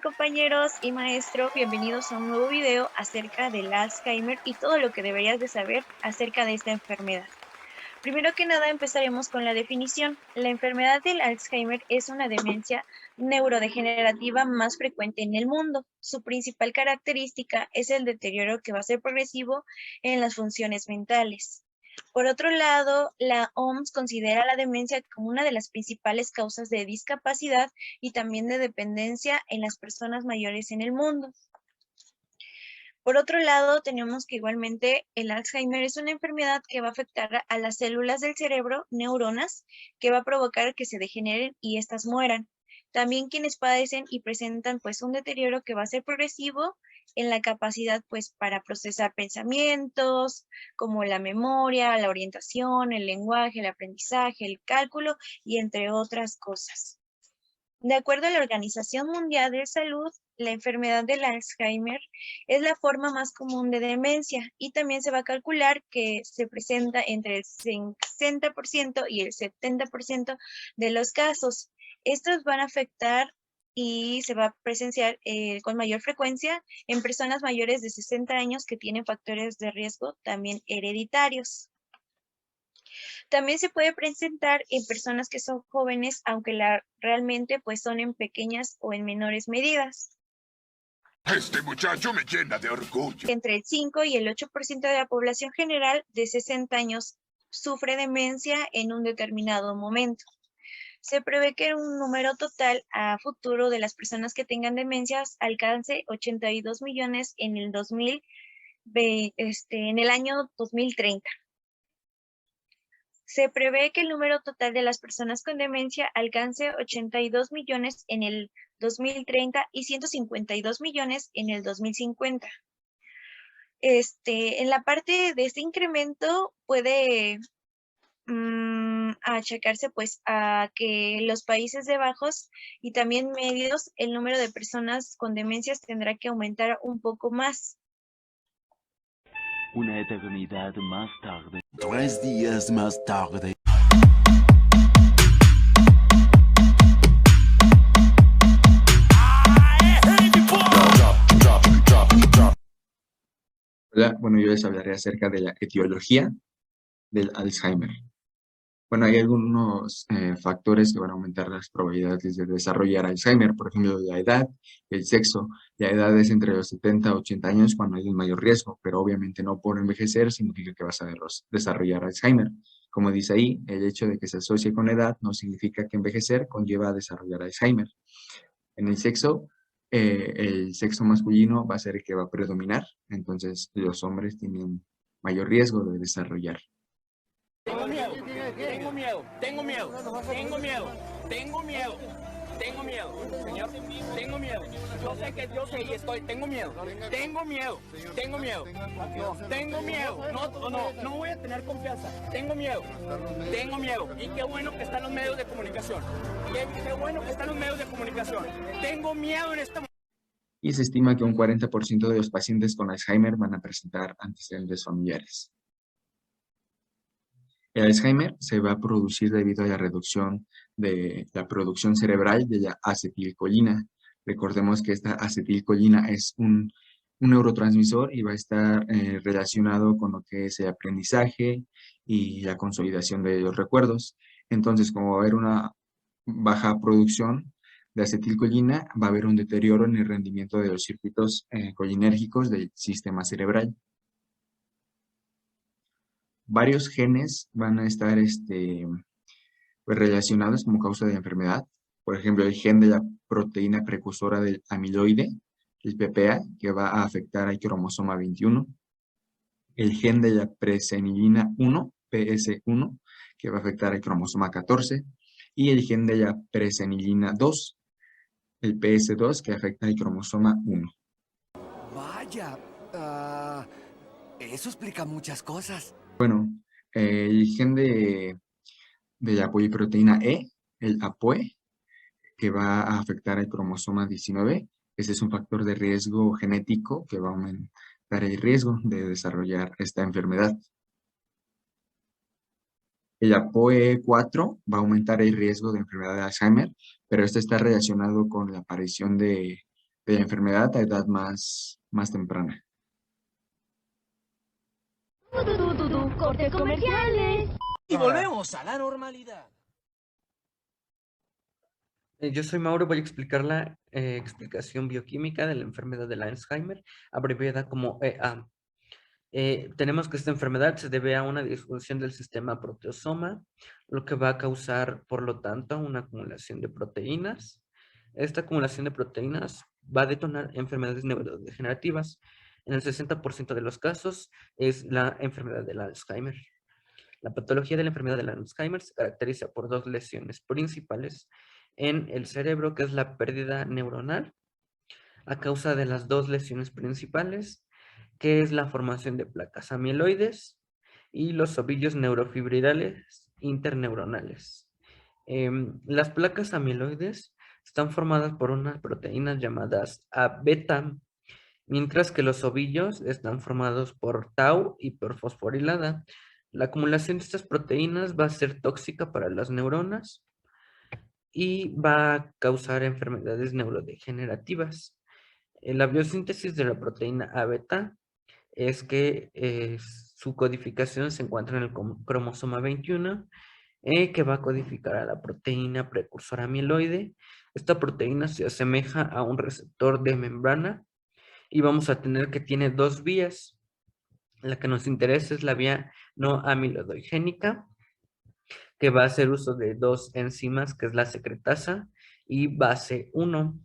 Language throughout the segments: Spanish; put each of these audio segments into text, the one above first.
compañeros y maestro, bienvenidos a un nuevo video acerca del Alzheimer y todo lo que deberías de saber acerca de esta enfermedad. Primero que nada empezaremos con la definición. La enfermedad del Alzheimer es una demencia neurodegenerativa más frecuente en el mundo. Su principal característica es el deterioro que va a ser progresivo en las funciones mentales. Por otro lado, la OMS considera la demencia como una de las principales causas de discapacidad y también de dependencia en las personas mayores en el mundo. Por otro lado, tenemos que igualmente el Alzheimer es una enfermedad que va a afectar a las células del cerebro, neuronas, que va a provocar que se degeneren y éstas mueran. También quienes padecen y presentan pues un deterioro que va a ser progresivo en la capacidad pues para procesar pensamientos, como la memoria, la orientación, el lenguaje, el aprendizaje, el cálculo y entre otras cosas. De acuerdo a la Organización Mundial de Salud, la enfermedad del Alzheimer es la forma más común de demencia y también se va a calcular que se presenta entre el 60% y el 70% de los casos. Estos van a afectar y se va a presenciar con mayor frecuencia en personas mayores de 60 años que tienen factores de riesgo también hereditarios. También se puede presentar en personas que son jóvenes, aunque realmente pues son en pequeñas o en menores medidas. Este muchacho me llena de orgullo. Entre el 5 y el 8% de la población general de 60 años sufre demencia en un determinado momento. Se prevé que un número total a futuro de las personas que tengan demencias alcance 82 millones en el en el año 2030. Se prevé que el número total de las personas con demencia alcance 82 millones en el 2030 y 152 millones en el 2050. En la parte de este incremento puede achacarse pues a que los países de bajos y también medios, el número de personas con demencias tendrá que aumentar un poco más. Una eternidad más tarde. 3 días más tarde. Hola, bueno, yo les hablaré acerca de la etiología del Alzheimer. Bueno, hay algunos factores que van a aumentar las probabilidades de desarrollar Alzheimer, por ejemplo, la edad, el sexo. La edad es entre los 70 a 80 años cuando hay un mayor riesgo, pero obviamente no por envejecer significa que vas a desarrollar Alzheimer. Como dice ahí, el hecho de que se asocie con edad no significa que envejecer conlleva a desarrollar Alzheimer. En el sexo masculino va a ser el que va a predominar, entonces los hombres tienen mayor riesgo de desarrollar. Tengo miedo, tengo miedo, tengo miedo, tengo miedo, tengo miedo, tengo miedo, señor, tengo miedo. Yo sé que yo sé y estoy, tengo miedo, tengo miedo, tengo miedo, tengo miedo, no voy a tener confianza, tengo miedo. Y qué bueno que están los medios de comunicación, qué bueno que están los medios de comunicación. Tengo miedo en este momento. Y se estima que un 40% de los pacientes con Alzheimer van a presentar antecedentes familiares. El Alzheimer se va a producir debido a la reducción de la producción cerebral de la acetilcolina. Recordemos que esta acetilcolina es un neurotransmisor y va a estar relacionado con lo que es el aprendizaje y la consolidación de los recuerdos. Entonces, como va a haber una baja producción de acetilcolina, va a haber un deterioro en el rendimiento de los circuitos colinérgicos del sistema cerebral. Varios genes van a estar pues, relacionados como causa de la enfermedad. Por ejemplo, el gen de la proteína precursora del amiloide, el PPA, que va a afectar al cromosoma 21. El gen de la presenilina 1, PS1, que va a afectar al cromosoma 14. Y el gen de la presenilina 2, el PS2, que afecta al cromosoma 1. Vaya, eso explica muchas cosas. Bueno, el gen de la poliproteína E, el APOE, que va a afectar el cromosoma 19. Ese es un factor de riesgo genético que va a aumentar el riesgo de desarrollar esta enfermedad. El APOE4 va a aumentar el riesgo de enfermedad de Alzheimer, pero esto está relacionado con la aparición de la enfermedad a edad más temprana. Cortes comerciales. Y volvemos a la normalidad. Yo soy Mauro, voy a explicar la explicación bioquímica de la enfermedad del Alzheimer, abreviada como EA. Tenemos que esta enfermedad se debe a una disfunción del sistema proteosoma, lo que va a causar, por lo tanto, una acumulación de proteínas. Esta acumulación de proteínas va a detonar enfermedades neurodegenerativas. En el 60% de los casos es la enfermedad del Alzheimer. La patología de la enfermedad del Alzheimer se caracteriza por dos lesiones principales en el cerebro, que es la pérdida neuronal, a causa de las dos lesiones principales, que es la formación de placas amiloides y los ovillos neurofibrillales interneuronales. Las placas amiloides están formadas por unas proteínas llamadas A-beta, mientras que los ovillos están formados por tau y por fosforilada. La acumulación de estas proteínas va a ser tóxica para las neuronas y va a causar enfermedades neurodegenerativas. La biosíntesis de la proteína A-beta es que su codificación se encuentra en el cromosoma 21, que va a codificar a la proteína precursora amiloide. Esta proteína se asemeja a un receptor de membrana y vamos a tener que tiene dos vías. La que nos interesa es la vía no amiloidogénica, que va a hacer uso de dos enzimas, que es la secretasa y base 1.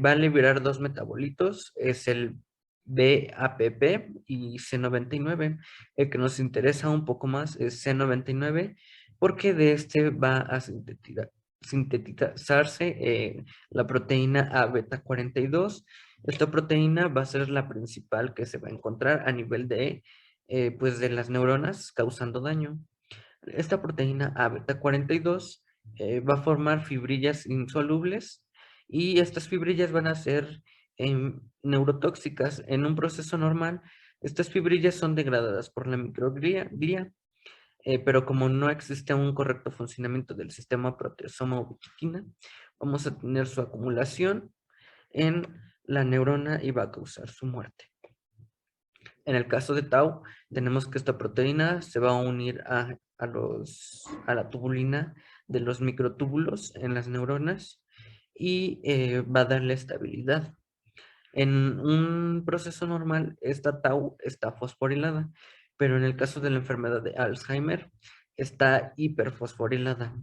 Va a liberar dos metabolitos, es el BAPP y C99. El que nos interesa un poco más es C99, porque de este va a sintetizarse la proteína A-beta 42. Esta proteína va a ser la principal que se va a encontrar a nivel de, pues de las neuronas causando daño. Esta proteína A-beta 42 va a formar fibrillas insolubles y estas fibrillas van a ser neurotóxicas. En un proceso normal, estas fibrillas son degradadas por la microglia, pero como no existe un correcto funcionamiento del sistema proteasoma ubiquitina, vamos a tener su acumulación en la neurona y va a causar su muerte. En el caso de tau, tenemos que esta proteína se va a unir a la tubulina de los microtúbulos en las neuronas y va a darle estabilidad. En un proceso normal, esta tau está fosforilada, pero en el caso de la enfermedad de Alzheimer, está hiperfosforilada.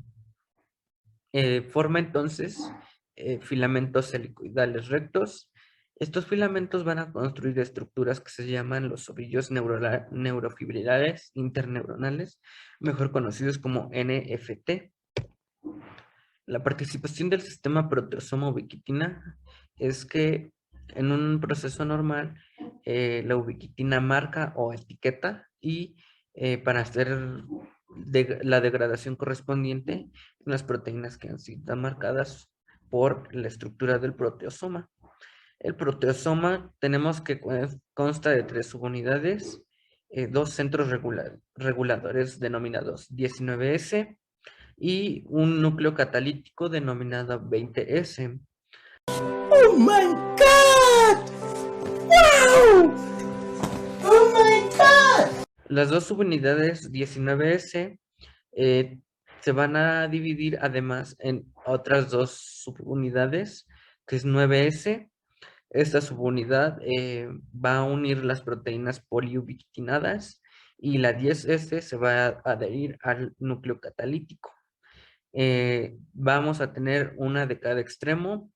Forma entonces filamentos helicoidales rectos. Estos filamentos van a construir estructuras que se llaman los ovillos neurofibrillales interneuronales, mejor conocidos como NFT. La participación del sistema proteasoma ubiquitina es que en un proceso normal la ubiquitina marca o etiqueta y para hacer la degradación correspondiente en las proteínas que han sido marcadas por la estructura del proteasoma. El proteasoma tenemos que consta de 3 subunidades, dos centros reguladores denominados 19S y un núcleo catalítico denominado 20S. ¡Oh my God! ¡Wow! ¡Oh my God! Las dos subunidades 19S se van a dividir además en otras dos subunidades, que es 9S. Esta subunidad va a unir las proteínas poliubiquitinadas y la 10S se va a adherir al núcleo catalítico. Vamos a tener una de cada extremo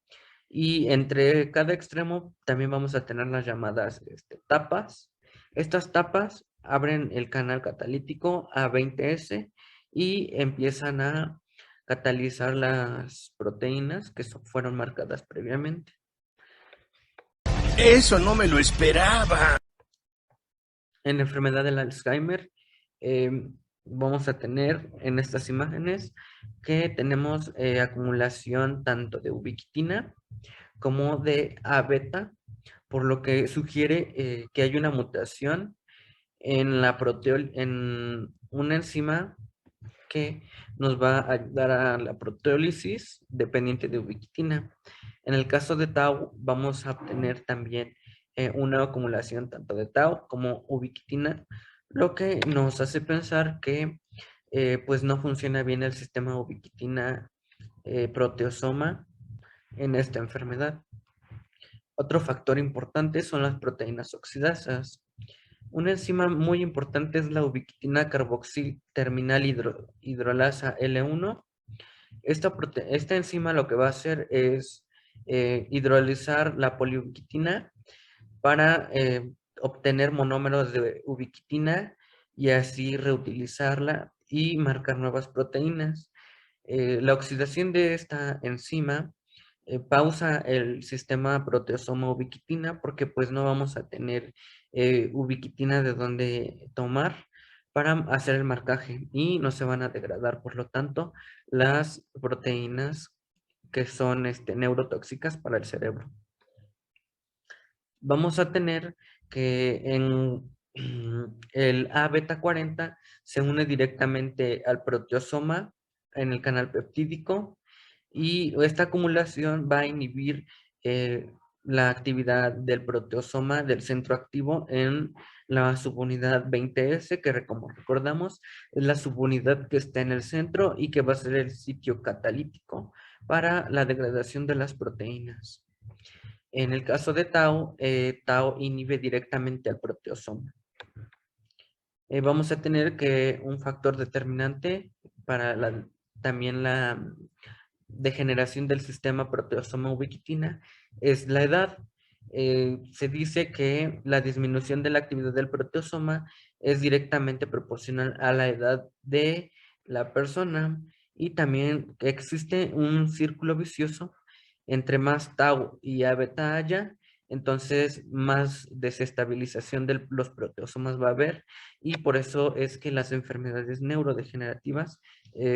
y entre cada extremo también vamos a tener las llamadas tapas. Estas tapas abren el canal catalítico a 20S y empiezan a catalizar las proteínas que fueron marcadas previamente. Eso no me lo esperaba. En la enfermedad del Alzheimer, vamos a tener en estas imágenes que tenemos acumulación tanto de ubiquitina como de A-beta, por lo que sugiere que hay una mutación en en una enzima que nos va a ayudar a la proteólisis dependiente de ubiquitina. En el caso de tau, vamos a obtener también una acumulación tanto de tau como ubiquitina, lo que nos hace pensar que pues no funciona bien el sistema ubiquitina proteosoma en esta enfermedad. Otro factor importante son las proteínas oxidasas. Una enzima muy importante es la ubiquitina carboxil terminal hidrolasa L1. Esta enzima lo que va a hacer es hidrolizar la poliubiquitina para obtener monómeros de ubiquitina y así reutilizarla y marcar nuevas proteínas. La oxidación de esta enzima pausa el sistema proteosoma ubiquitina porque pues no vamos a tener ubiquitina de donde tomar para hacer el marcaje y no se van a degradar, por lo tanto, las proteínas que son neurotóxicas para el cerebro. Vamos a tener que en el A beta 40 se une directamente al proteosoma en el canal peptídico y esta acumulación va a inhibir la actividad del proteosoma del centro activo en la subunidad 20S, que como recordamos es la subunidad que está en el centro y que va a ser el sitio catalítico para la degradación de las proteínas. En el caso de tau, tau inhibe directamente al proteosoma. Vamos a tener que un factor determinante para también la degeneración del sistema proteosoma ubiquitina es la edad. Se dice que la disminución de la actividad del proteosoma es directamente proporcional a la edad de la persona y también existe un círculo vicioso. Entre más tau y A beta haya, entonces más desestabilización de los proteosomas va a haber y por eso es que las enfermedades neurodegenerativas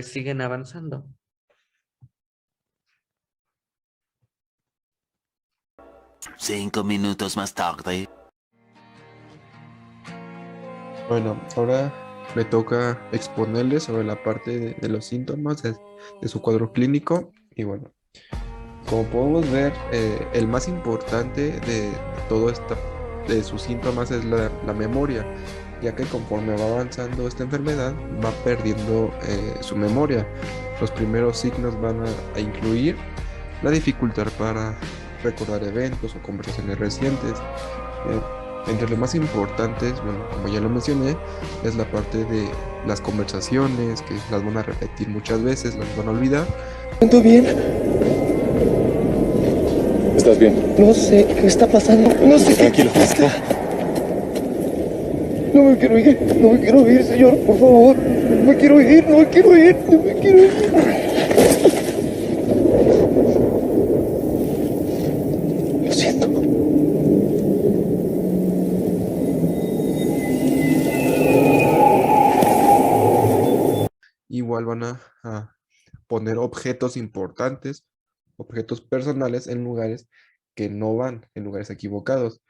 siguen avanzando. Cinco minutos más tarde. Bueno, ahora me toca exponerles sobre la parte de los síntomas de su cuadro clínico. Y bueno, como podemos ver, el más importante de todo esto, de sus síntomas es la memoria, ya que conforme va avanzando esta enfermedad, va perdiendo su memoria. Los primeros signos van a incluir la dificultad para recordar eventos o conversaciones recientes. Entre los más importantes, bueno, como ya lo mencioné, es la parte de las conversaciones, que las van a repetir muchas veces, las van a olvidar. ¿Me siento bien? ¿Estás bien? No sé qué está pasando. No sé. Tranquilo. No me quiero ir. No me quiero ir, señor. Por favor. No me quiero ir. No me quiero ir. No me quiero ir. Lo siento. Igual van a poner objetos importantes, objetos personales en lugares que no van, en lugares equivocados.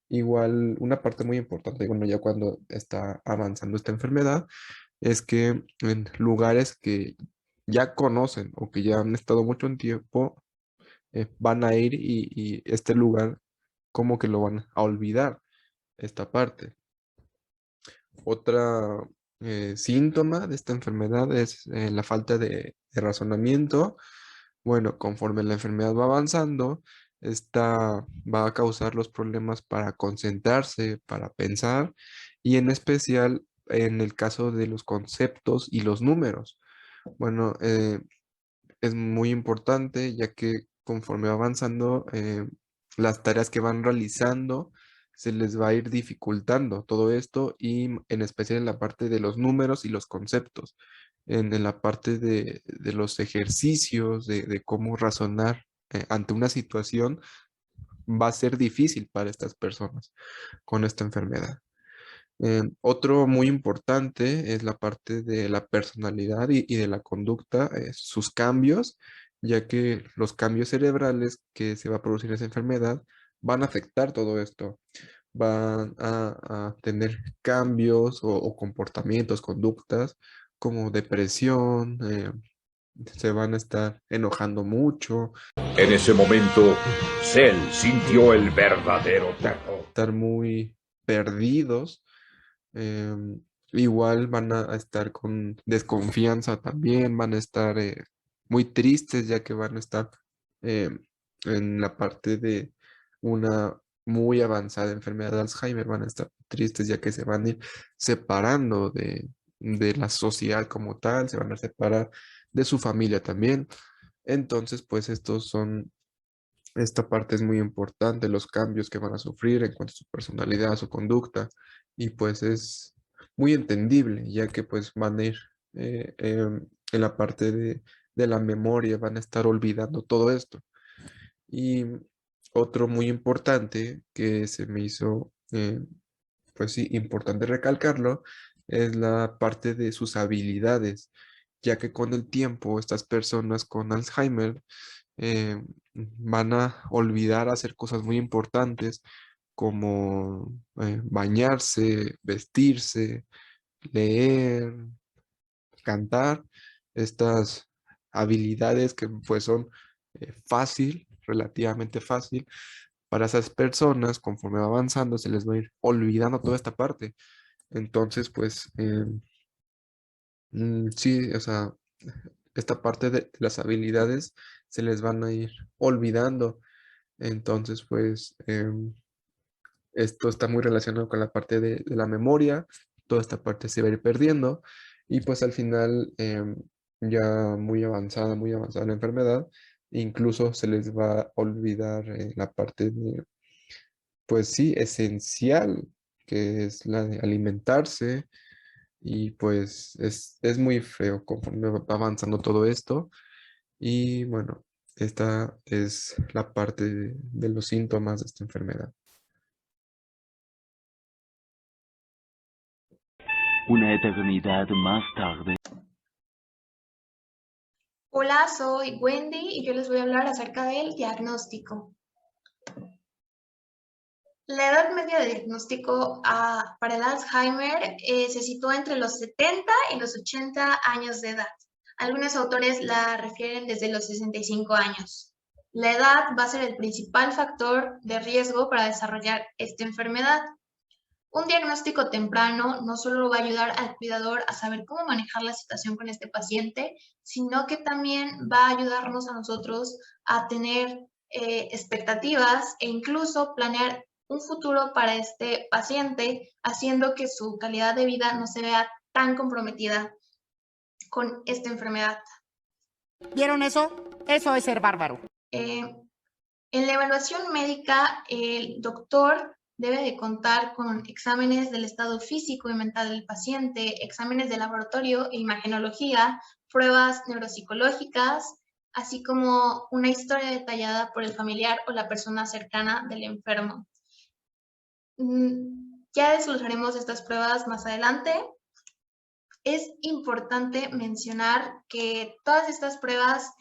Igual una parte muy importante, bueno, ya cuando está avanzando esta enfermedad, es que en lugares que ya conocen o que ya han estado mucho tiempo, van a ir y este lugar como que lo van a olvidar, esta parte. Otra síntoma de esta enfermedad es la falta de razonamiento. Bueno, conforme la enfermedad va avanzando, esta va a causar los problemas para concentrarse, para pensar, y en especial en el caso de los conceptos y los números. Bueno, es muy importante ya que conforme va avanzando, las tareas que van realizando se les va a ir dificultando todo esto y en especial en la parte de los números y los conceptos, en la parte de los ejercicios, de cómo razonar ante una situación, va a ser difícil para estas personas con esta enfermedad. Otro muy importante es la parte de la personalidad y de la conducta, sus cambios, ya que los cambios cerebrales que se va a producir en esa enfermedad van a afectar todo esto. Van a tener cambios o comportamientos, conductas como depresión, se van a estar enojando mucho, En ese momento, Cell sintió el verdadero terror. estar muy perdidos. Igual van a estar con desconfianza también, van a estar muy tristes ya que van a estar eh, en la parte de una muy avanzada enfermedad de Alzheimer, van a estar tristes ya que se van a ir separando de la sociedad como tal, se van a separar de su familia también. Entonces, pues esta parte es muy importante, los cambios que van a sufrir en cuanto a su personalidad, su conducta, y pues es muy entendible, ya que pues van a ir en la parte de la memoria, van a estar olvidando todo esto. Y otro muy importante que se me hizo, pues sí, importante recalcarlo, es la parte de sus habilidades, ya que con el tiempo estas personas con Alzheimer van a olvidar hacer cosas muy importantes como bañarse, vestirse, leer, cantar, estas habilidades que pues son relativamente fácil para esas personas, conforme va avanzando, se les va a ir olvidando toda esta parte. Entonces, pues, sí, o sea, esta parte de las habilidades se les van a ir olvidando. Entonces, pues, esto está muy relacionado con la parte de la memoria, toda esta parte se va a ir perdiendo y pues al final ya muy avanzada la enfermedad, incluso se les va a olvidar la parte de, pues sí, esencial, que es la de alimentarse y pues es muy feo conforme va avanzando todo esto y bueno, esta es la parte de los síntomas de esta enfermedad. Una eternidad más tarde. Hola, soy Wendy y yo les voy a hablar acerca del diagnóstico. La edad media de diagnóstico para el Alzheimer se sitúa entre los 70 y los 80 años de edad. Algunos autores la refieren desde los 65 años. La edad va a ser el principal factor de riesgo para desarrollar esta enfermedad. Un diagnóstico temprano no solo va a ayudar al cuidador a saber cómo manejar la situación con este paciente, sino que también va a ayudarnos a nosotros a tener expectativas e incluso planear un futuro para este paciente, haciendo que su calidad de vida no se vea tan comprometida con esta enfermedad. ¿Vieron eso? Eso es ser bárbaro. En la evaluación médica, el doctor debe de contar con exámenes del estado físico y mental del paciente, exámenes de laboratorio e imagenología, pruebas neuropsicológicas, así como una historia detallada por el familiar o la persona cercana del enfermo. Ya desglosaremos estas pruebas más adelante. Es importante mencionar que todas estas pruebas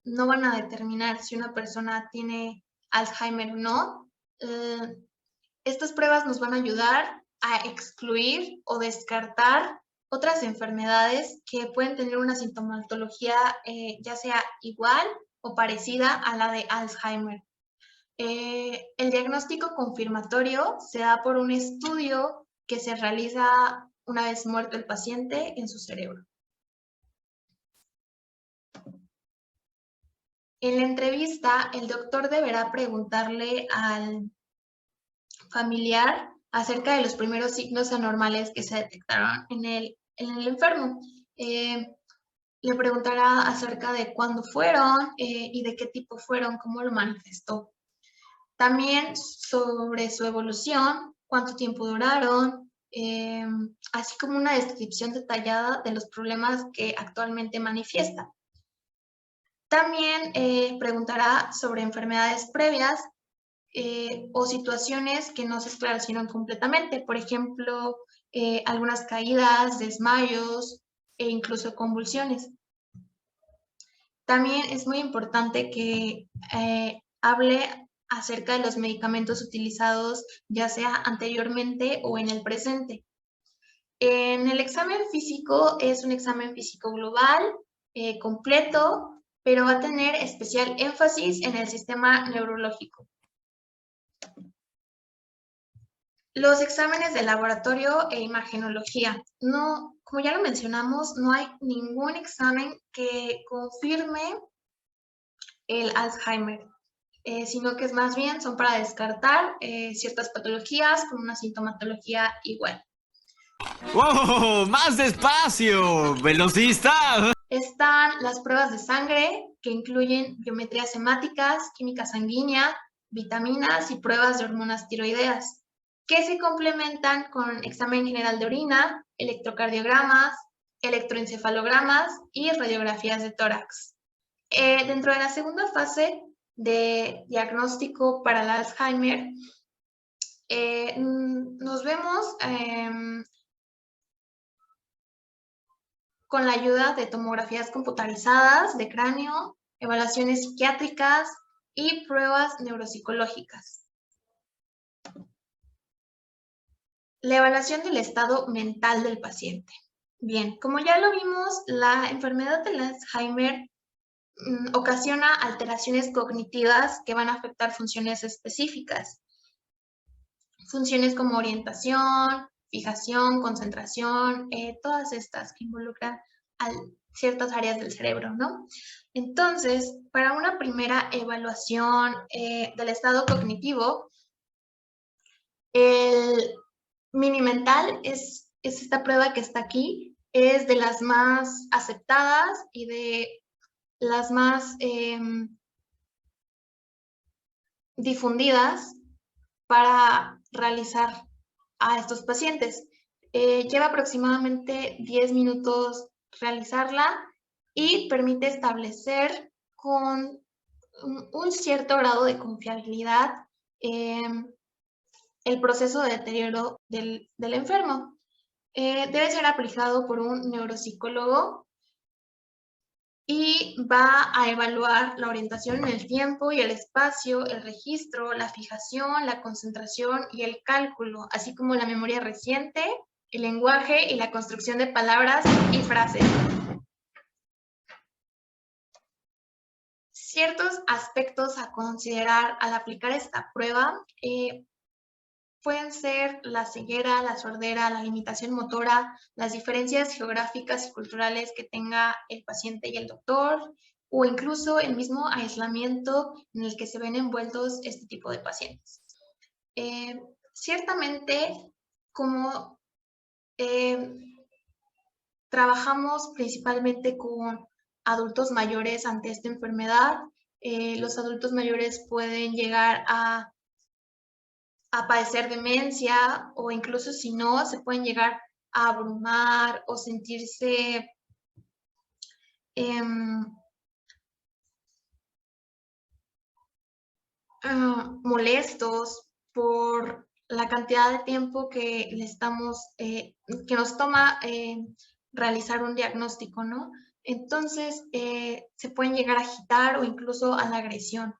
no van a determinar si una persona tiene Alzheimer o no. Estas pruebas nos van a ayudar a excluir o descartar otras enfermedades que pueden tener una sintomatología ya sea igual o parecida a la de Alzheimer. El diagnóstico confirmatorio se da por un estudio que se realiza una vez muerto el paciente en su cerebro. En la entrevista, el doctor deberá preguntarle al familiar acerca de los primeros signos anormales que se detectaron en el enfermo. Le preguntará acerca de cuándo fueron y de qué tipo fueron, cómo lo manifestó. También sobre su evolución, cuánto tiempo duraron, así como una descripción detallada de los problemas que actualmente manifiesta. También preguntará sobre enfermedades previas o situaciones que no se esclarecieron completamente, por ejemplo, algunas caídas, desmayos e incluso convulsiones. También es muy importante que hable acerca de los medicamentos utilizados, ya sea anteriormente o en el presente. En el examen físico es un examen físico global, completo, pero va a tener especial énfasis en el sistema neurológico. Los exámenes de laboratorio e imagenología. No, como ya lo mencionamos, no hay ningún examen que confirme el Alzheimer, sino que es más bien son para descartar ciertas patologías con una sintomatología igual. ¡Wow! ¡Más despacio! ¡Velocista! Están las pruebas de sangre, que incluyen biometrías hemáticas, química sanguínea, vitaminas y pruebas de hormonas tiroideas, que se complementan con examen general de orina, electrocardiogramas, electroencefalogramas y radiografías de tórax. Dentro de la segunda fase de diagnóstico para el Alzheimer, nos vemos con la ayuda de tomografías computarizadas de cráneo, evaluaciones psiquiátricas y pruebas neuropsicológicas. La evaluación del estado mental del paciente. Bien, como ya lo vimos, la enfermedad del Alzheimer ocasiona alteraciones cognitivas que van a afectar funciones específicas. Funciones como orientación, fijación, concentración, todas estas que involucran a ciertas áreas del cerebro, ¿no? Entonces, para una primera evaluación del estado cognitivo, el Mini-Mental es esta prueba que está aquí, es de las más aceptadas y de las más difundidas para realizar a estos pacientes. Lleva aproximadamente 10 minutos realizarla y permite establecer con un cierto grado de confiabilidad el proceso de deterioro del enfermo. Debe ser aplicado por un neuropsicólogo y va a evaluar la orientación en el tiempo y el espacio, el registro, la fijación, la concentración y el cálculo, así como la memoria reciente, el lenguaje y la construcción de palabras y frases. Ciertos aspectos a considerar al aplicar esta prueba pueden ser la ceguera, la sordera, la limitación motora, las diferencias geográficas y culturales que tenga el paciente y el doctor, o incluso el mismo aislamiento en el que se ven envueltos este tipo de pacientes. Ciertamente, como trabajamos principalmente con adultos mayores ante esta enfermedad, los adultos mayores pueden llegar a padecer demencia o incluso si no, se pueden llegar a abrumar o sentirse molestos por la cantidad de tiempo que que nos toma realizar un diagnóstico, ¿no? Entonces, se pueden llegar a agitar o incluso a la agresión.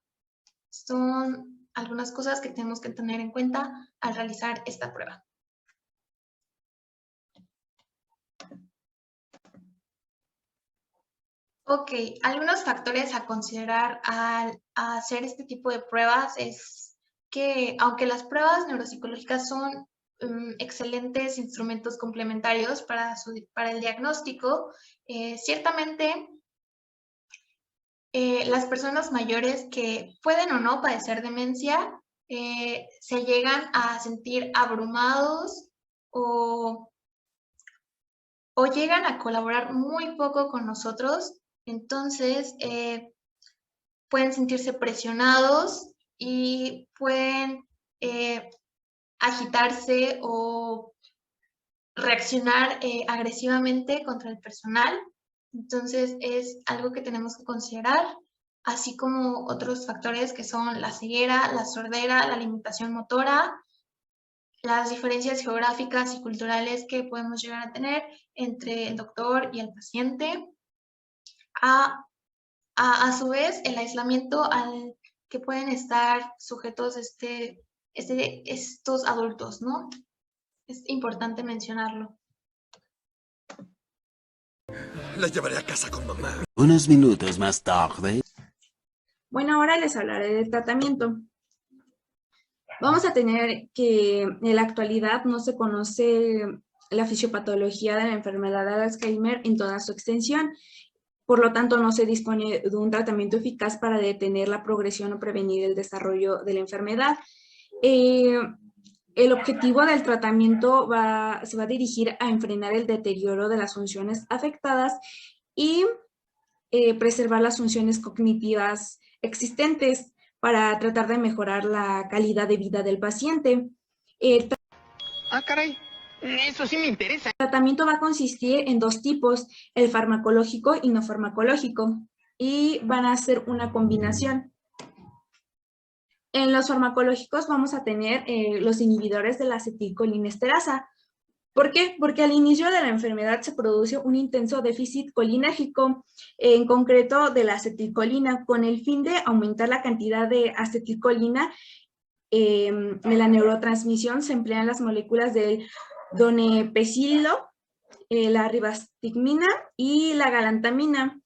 Son algunas cosas que tenemos que tener en cuenta al realizar esta prueba. Ok, algunos factores a considerar al hacer este tipo de pruebas es que, aunque las pruebas neuropsicológicas son excelentes instrumentos complementarios para el diagnóstico, ciertamente las personas mayores que pueden o no padecer demencia se llegan a sentir abrumados o llegan a colaborar muy poco con nosotros, entonces pueden sentirse presionados y pueden agitarse o reaccionar agresivamente contra el personal. Entonces es algo que tenemos que considerar, así como otros factores que son la ceguera, la sordera, la limitación motora, las diferencias geográficas y culturales que podemos llegar a tener entre el doctor y el paciente. A su vez, el aislamiento al que pueden estar sujetos estos adultos, ¿no? Es importante mencionarlo. La llevaré a casa con mamá. Unos minutos más tarde. Bueno, ahora les hablaré del tratamiento. Vamos a tener que en la actualidad no se conoce la fisiopatología de la enfermedad de Alzheimer en toda su extensión. Por lo tanto, no se dispone de un tratamiento eficaz para detener la progresión o prevenir el desarrollo de la enfermedad. El objetivo del tratamiento se va a dirigir a frenar el deterioro de las funciones afectadas y preservar las funciones cognitivas existentes para tratar de mejorar la calidad de vida del paciente. Caray, eso sí me interesa. El tratamiento va a consistir en dos tipos, el farmacológico y no farmacológico, y van a ser una combinación. En los farmacológicos vamos a tener los inhibidores de la acetilcolinesterasa. ¿Por qué? Porque al inicio de la enfermedad se produce un intenso déficit colinérgico, en concreto de la acetilcolina, con el fin de aumentar la cantidad de acetilcolina. En la neurotransmisión se emplean las moléculas del donepezilo, la ribastigmina y la galantamina,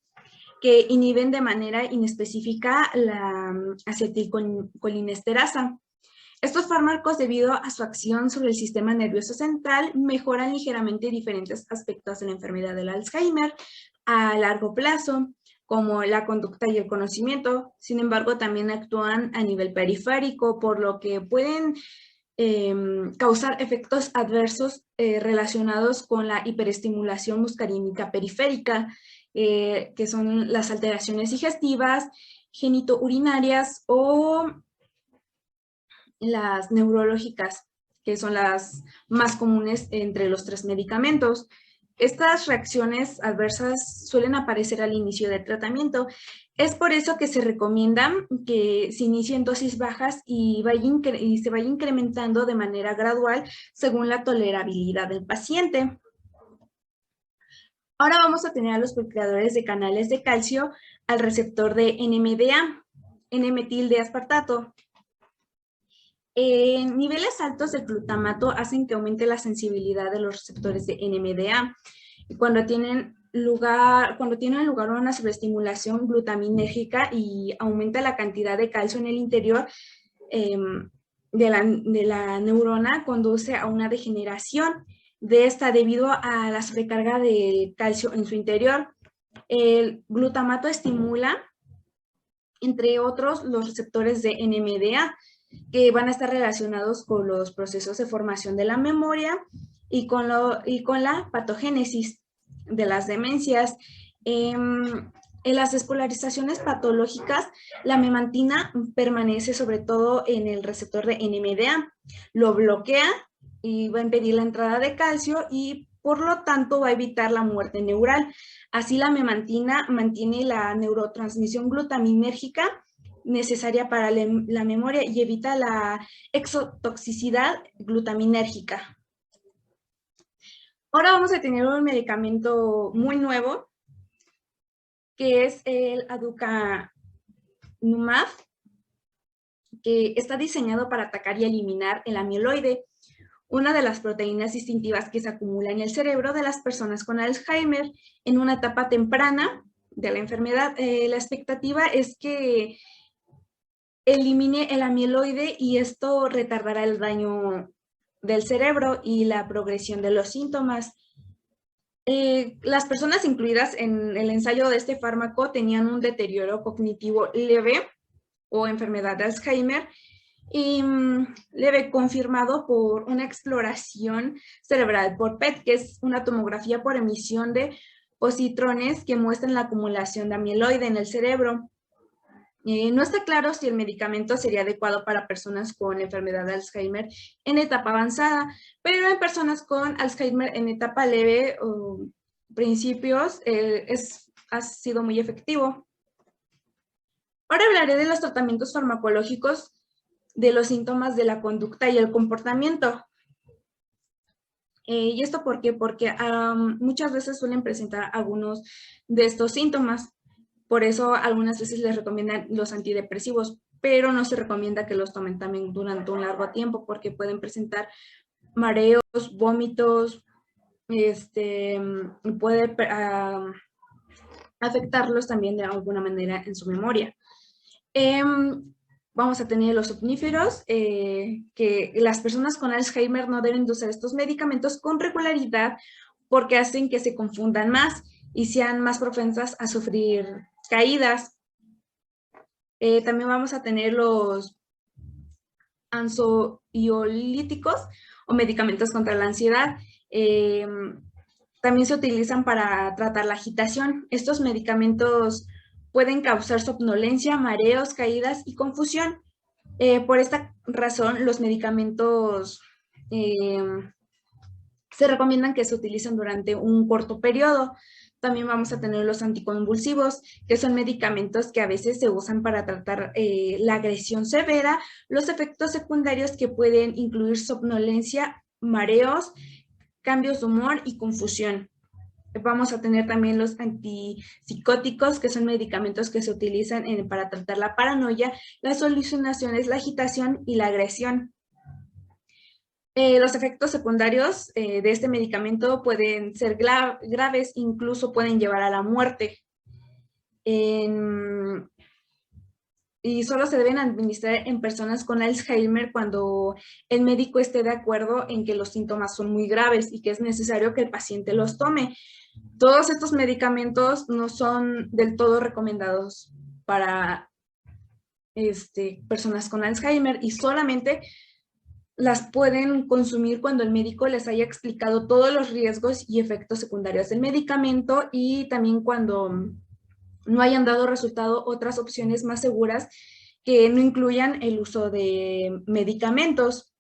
que inhiben de manera inespecífica la acetilcolinesterasa. Estos fármacos, debido a su acción sobre el sistema nervioso central, mejoran ligeramente diferentes aspectos de la enfermedad del Alzheimer a largo plazo, como la conducta y el conocimiento. Sin embargo, también actúan a nivel periférico, por lo que pueden causar efectos adversos relacionados con la hiperestimulación muscarínica periférica, que son las alteraciones digestivas, genitourinarias o las neurológicas, que son las más comunes entre los tres medicamentos. Estas reacciones adversas suelen aparecer al inicio del tratamiento. Es por eso que se recomienda que se inicien dosis bajas y se vaya incrementando de manera gradual según la tolerabilidad del paciente. Ahora vamos a tener a los bloqueadores de canales de calcio al receptor de NMDA, N-metil de aspartato. Niveles altos de glutamato hacen que aumente la sensibilidad de los receptores de NMDA. Cuando tienen lugar una sobreestimulación glutaminérgica y aumenta la cantidad de calcio en el interior de la neurona, conduce a una degeneración de esta debido a la sobrecarga de calcio en su interior. El glutamato estimula, entre otros, los receptores de NMDA, que van a estar relacionados con los procesos de formación de la memoria y con la patogénesis de las demencias. En las despolarizaciones patológicas, la memantina permanece sobre todo en el receptor de NMDA, lo bloquea y va a impedir la entrada de calcio y por lo tanto va a evitar la muerte neural. Así la memantina mantiene la neurotransmisión glutaminérgica necesaria para la memoria y evita la exotoxicidad glutaminérgica. Ahora vamos a tener un medicamento muy nuevo, que es el aducanumab, que está diseñado para atacar y eliminar el amiloide, una de las proteínas distintivas que se acumula en el cerebro de las personas con Alzheimer en una etapa temprana de la enfermedad. La expectativa es que elimine el amiloide y esto retardará el daño del cerebro y la progresión de los síntomas. Las personas incluidas en el ensayo de este fármaco tenían un deterioro cognitivo leve o enfermedad de Alzheimer y leve confirmado por una exploración cerebral por PET, que es una tomografía por emisión de positrones que muestran la acumulación de amiloide en el cerebro. No está claro si el medicamento sería adecuado para personas con enfermedad de Alzheimer en etapa avanzada, pero en personas con Alzheimer en etapa leve o principios ha sido muy efectivo. Ahora hablaré de los tratamientos farmacológicos de los síntomas de la conducta y el comportamiento. ¿Y esto por qué? Porque muchas veces suelen presentar algunos de estos síntomas. Por eso algunas veces les recomiendan los antidepresivos, pero no se recomienda que los tomen también durante un largo tiempo porque pueden presentar mareos, vómitos, puede afectarlos también de alguna manera en su memoria. Vamos a tener los somníferos, que las personas con Alzheimer no deben de usar estos medicamentos con regularidad porque hacen que se confundan más y sean más propensas a sufrir caídas. También vamos a tener los ansiolíticos o medicamentos contra la ansiedad. También se utilizan para tratar la agitación. Estos medicamentos pueden causar somnolencia, mareos, caídas y confusión. Por esta razón, los medicamentos se recomiendan que se utilicen durante un corto periodo. También vamos a tener los anticonvulsivos, que son medicamentos que a veces se usan para tratar la agresión severa, los efectos secundarios que pueden incluir somnolencia, mareos, cambios de humor y confusión. Vamos a tener también los antipsicóticos, que son medicamentos que se utilizan para tratar la paranoia, las alucinaciones, la agitación y la agresión. Los efectos secundarios de este medicamento pueden ser graves, incluso pueden llevar a la muerte. Y solo se deben administrar en personas con Alzheimer cuando el médico esté de acuerdo en que los síntomas son muy graves y que es necesario que el paciente los tome. Todos estos medicamentos no son del todo recomendados para personas con Alzheimer y solamente las pueden consumir cuando el médico les haya explicado todos los riesgos y efectos secundarios del medicamento y también cuando no hayan dado resultado otras opciones más seguras que no incluyan el uso de medicamentos.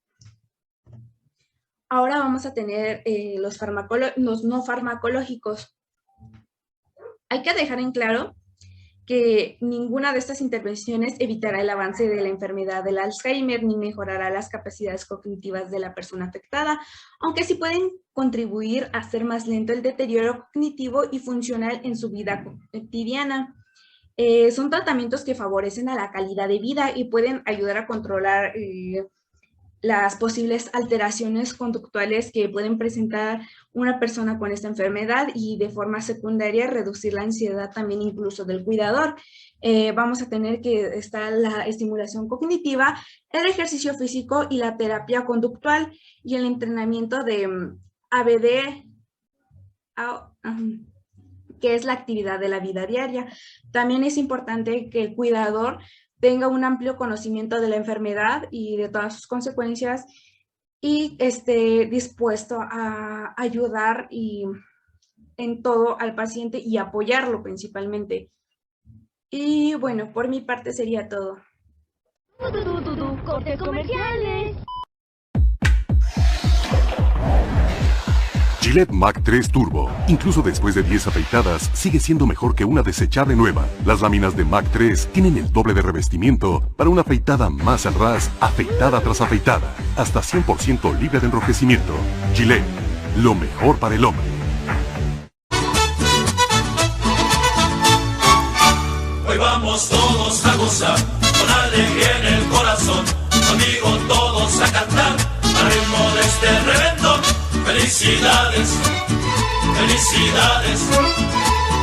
Ahora vamos a tener los no farmacológicos. Hay que dejar en claro que ninguna de estas intervenciones evitará el avance de la enfermedad del Alzheimer ni mejorará las capacidades cognitivas de la persona afectada, aunque sí pueden contribuir a hacer más lento el deterioro cognitivo y funcional en su vida cotidiana. Son tratamientos que favorecen a la calidad de vida y pueden ayudar a controlar las posibles alteraciones conductuales que pueden presentar una persona con esta enfermedad y de forma secundaria reducir la ansiedad también incluso del cuidador. Vamos a tener que estar la estimulación cognitiva, el ejercicio físico y la terapia conductual y el entrenamiento de ABD, que es la actividad de la vida diaria. También es importante que el cuidador tenga un amplio conocimiento de la enfermedad y de todas sus consecuencias y esté dispuesto a ayudar en todo al paciente y apoyarlo principalmente. Y bueno, por mi parte sería todo. Cortes comerciales. Gillette Mac 3 Turbo, incluso después de 10 afeitadas, sigue siendo mejor que una desechable nueva. Las láminas de Mac 3 tienen el doble de revestimiento para una afeitada más al ras, afeitada tras afeitada, hasta 100% libre de enrojecimiento. Gillette, lo mejor para el hombre. Hoy vamos todos a gozar, con alegría en el corazón, conmigo todos a cantar, al ritmo de este reventón. Felicidades, felicidades,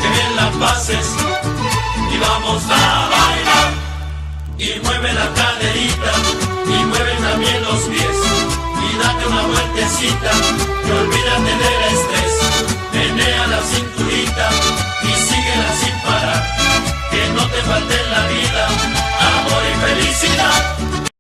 que bien la pases y vamos a bailar. Y mueve la caderita y mueve también los pies y date una vueltecita y olvídate de